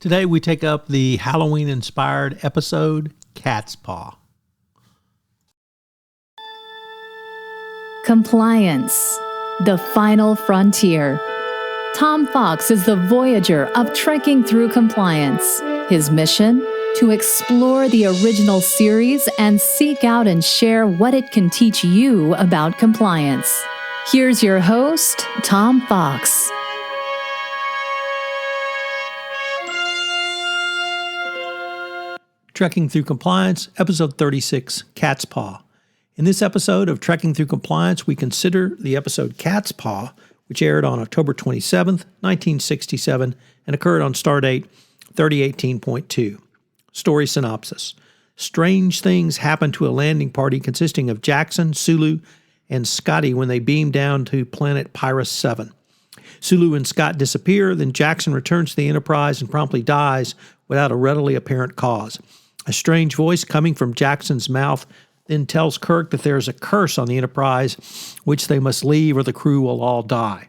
Today we take up the Halloween-inspired episode, Catspaw. Compliance, the final frontier. Tom Fox is the voyager of trekking through compliance. His mission? To explore the original series and seek out and share what it can teach you about compliance. Here's your host, Tom Fox. Trekking Through Compliance, Episode 36, Catspaw. In this episode of Trekking Through Compliance, we consider the episode Catspaw, which aired on October 27th, 1967, and occurred on Stardate 3018.2. Story synopsis. Strange things happen to a landing party consisting of Jackson, Sulu, and Scotty when they beam down to planet Pyrus 7. Sulu and Scott disappear, then Jackson returns to the Enterprise and promptly dies without a readily apparent cause. A strange voice coming from Jackson's mouth then tells Kirk that there is a curse on the Enterprise, which they must leave or the crew will all die.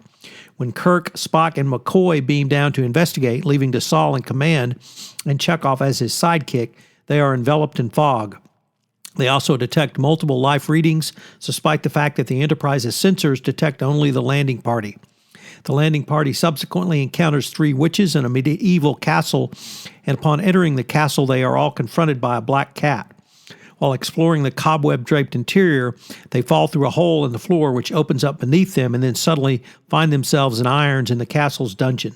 When Kirk, Spock, and McCoy beam down to investigate, leaving DeSalle in command and Chekov as his sidekick, they are enveloped in fog. They also detect multiple life readings, despite the fact that the Enterprise's sensors detect only the landing party. The landing party subsequently encounters three witches in a medieval castle, and upon entering the castle, they are all confronted by a black cat. While exploring the cobweb-draped interior, they fall through a hole in the floor which opens up beneath them and then suddenly find themselves in irons in the castle's dungeon.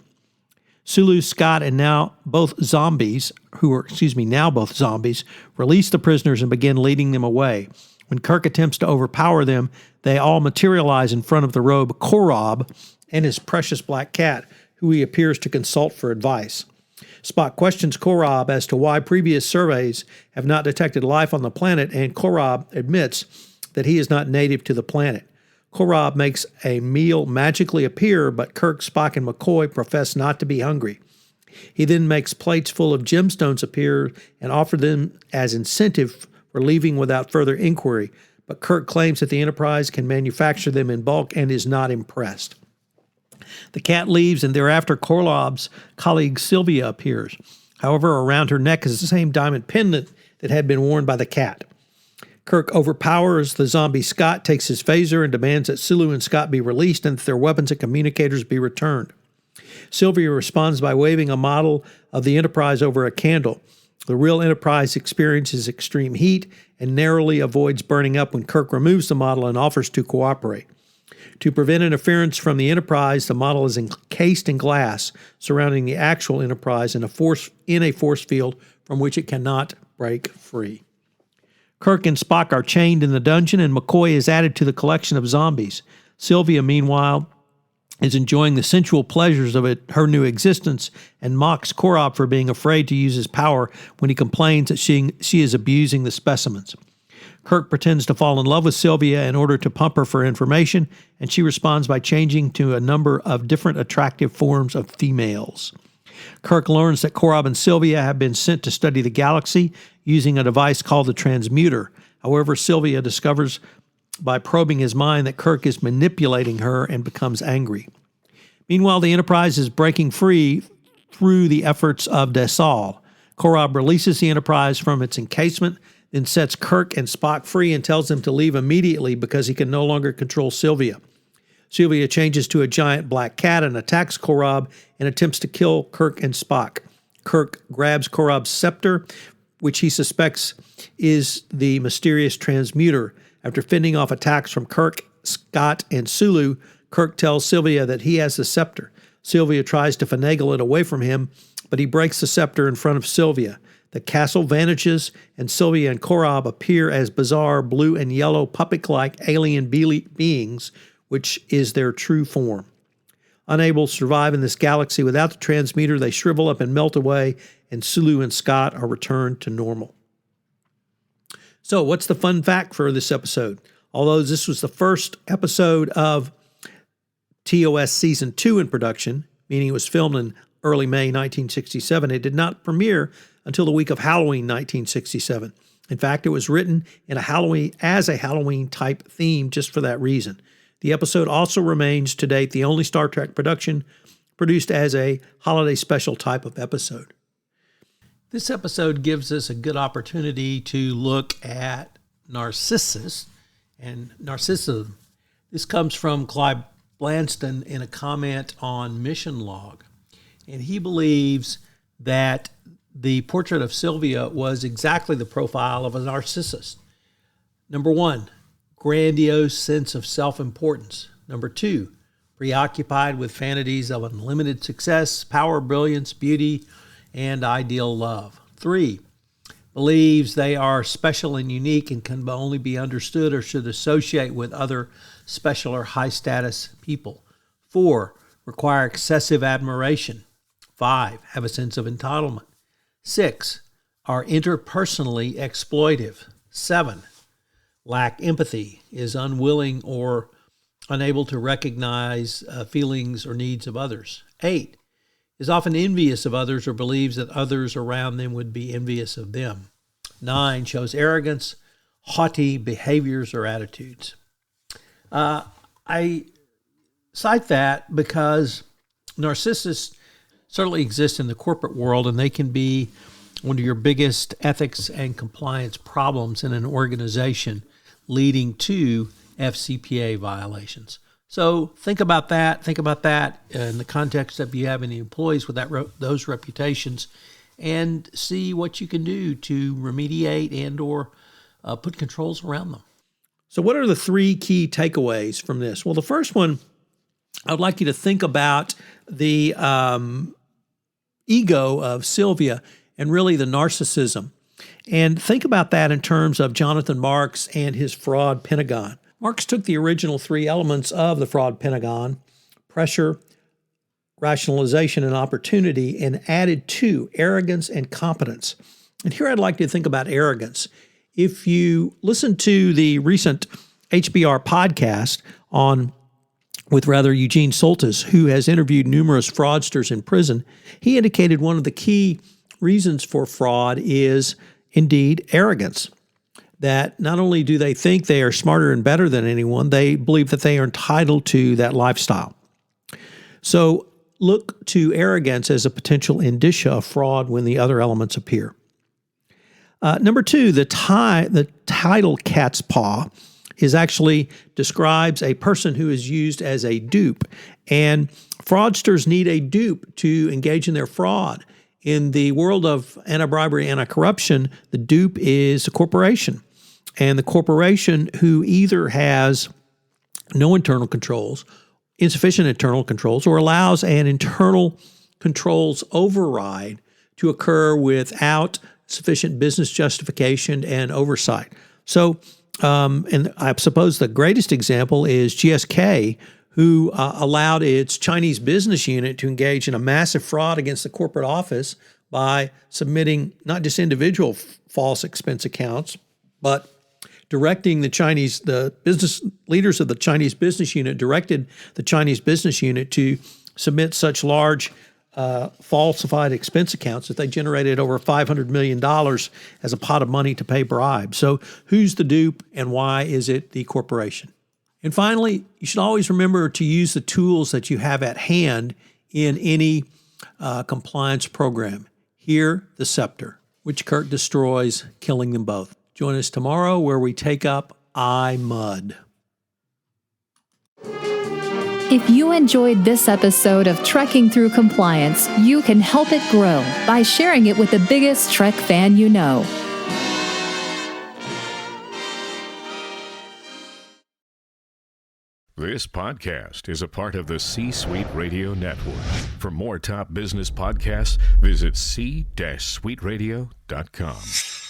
Sulu, Scott, and now both zombies, release the prisoners and begin leading them away. When Kirk attempts to overpower them, they all materialize in front of the robe Korob and his precious black cat, who he appears to consult for advice. Spock questions Korob as to why previous surveys have not detected life on the planet, and Korob admits that he is not native to the planet. Korob makes a meal magically appear, but Kirk, Spock, and McCoy profess not to be hungry. He then makes plates full of gemstones appear and offer them as incentive for leaving without further inquiry, but Kirk claims that the Enterprise can manufacture them in bulk and is not impressed. The cat leaves, and thereafter Korob's colleague Sylvia appears. However, around her neck is the same diamond pendant that had been worn by the cat. Kirk overpowers the zombie Scott, takes his phaser, and demands that Sulu and Scott be released and that their weapons and communicators be returned. Sylvia responds by waving a model of the Enterprise over a candle. The real Enterprise experiences extreme heat and narrowly avoids burning up when Kirk removes the model and offers to cooperate. To prevent interference from the Enterprise, the model is encased in glass surrounding the actual Enterprise in a force field from which it cannot break free. Kirk and Spock are chained in the dungeon, and McCoy is added to the collection of zombies. Sylvia, meanwhile, is enjoying the sensual pleasures of her new existence and mocks Korob for being afraid to use his power when he complains that she is abusing the specimens. Kirk pretends to fall in love with Sylvia in order to pump her for information, and she responds by changing to a number of different attractive forms of females. Kirk learns that Korob and Sylvia have been sent to study the galaxy using a device called the transmuter. However, Sylvia discovers by probing his mind that Kirk is manipulating her and becomes angry. Meanwhile, the Enterprise is breaking free through the efforts of DeSalle. Korob releases the Enterprise from its encasement, then sets Kirk and Spock free and tells them to leave immediately because he can no longer control Sylvia. Sylvia changes to a giant black cat and attacks Korob and attempts to kill Kirk and Spock. Kirk grabs Korob's scepter, which he suspects is the mysterious transmuter. After fending off attacks from Kirk, Scott, and Sulu, Kirk tells Sylvia that he has the scepter. Sylvia tries to finagle it away from him, but he breaks the scepter in front of Sylvia. The castle vanishes, and Sylvia and Korob appear as bizarre blue and yellow puppet-like alien beings, which is their true form. Unable to survive in this galaxy without the transmuter, they shrivel up and melt away, and Sulu and Scott are returned to normal. So, what's the fun fact for this episode? Although this was the first episode of TOS Season 2 in production, meaning it was filmed in early May 1967, it did not premiere until the week of Halloween 1967. In fact, it was written in a Halloween-type theme just for that reason. The episode also remains to date the only Star Trek production produced as a holiday special type of episode. This episode gives us a good opportunity to look at narcissus and narcissism. This comes from Clive Blanston in a comment on Mission Log. And he believes that the portrait of Sylvia was exactly the profile of a narcissist. Number 1, grandiose sense of self-importance. Number 2, preoccupied with fantasies of unlimited success, power, brilliance, beauty, and ideal love. 3, believes they are special and unique and can only be understood or should associate with other special or high-status people. 4, require excessive admiration. 5, have a sense of entitlement. 6, are interpersonally exploitive. 7, lack empathy, is unwilling or unable to recognize feelings or needs of others. 8, is often envious of others or believes that others around them would be envious of them. 9, shows arrogance, haughty behaviors or attitudes. I cite that because narcissists certainly exist in the corporate world, and they can be one of your biggest ethics and compliance problems in an organization, leading to FCPA violations. So think about that. Think about that in the context of you have any employees with those reputations, and see what you can do to remediate and or put controls around them. So what are the 3 key takeaways from this? Well, the first one, I would like you to think about the ego of Sylvia and really the narcissism. And think about that in terms of Jonathan Marks and his fraud pentagon. Marks took the original 3 elements of the fraud pentagon, pressure, rationalization, and opportunity, and added 2, arrogance and competence. And here I'd like you to think about arrogance. If you listen to the recent HBR podcast with Eugene Soltis, who has interviewed numerous fraudsters in prison, he indicated one of the key reasons for fraud is indeed arrogance. That not only do they think they are smarter and better than anyone, they believe that they are entitled to that lifestyle. So look to arrogance as a potential indicia of fraud when the other elements appear. Number 2, the title Catspaw actually describes a person who is used as a dupe. And fraudsters need a dupe to engage in their fraud. In the world of anti-bribery, anti-corruption, the dupe is a corporation. And the corporation who either has no internal controls, insufficient internal controls, or allows an internal controls override to occur without sufficient business justification and oversight. So, and I suppose the greatest example is GSK, who allowed its Chinese business unit to engage in a massive fraud against the corporate office by submitting not just individual false expense accounts, but directing the business leaders of the Chinese business unit directed the Chinese business unit to submit such large falsified expense accounts that they generated over $500 million as a pot of money to pay bribes. So who's the dupe and why is it the corporation? And finally, you should always remember to use the tools that you have at hand in any compliance program. Here, the scepter, which Kirk destroys, killing them both. Join us tomorrow where we take up iMud. If you enjoyed this episode of Trekking Through Compliance, you can help it grow by sharing it with the biggest Trek fan you know. This podcast is a part of the C-Suite Radio Network. For more top business podcasts, visit c-suiteradio.com.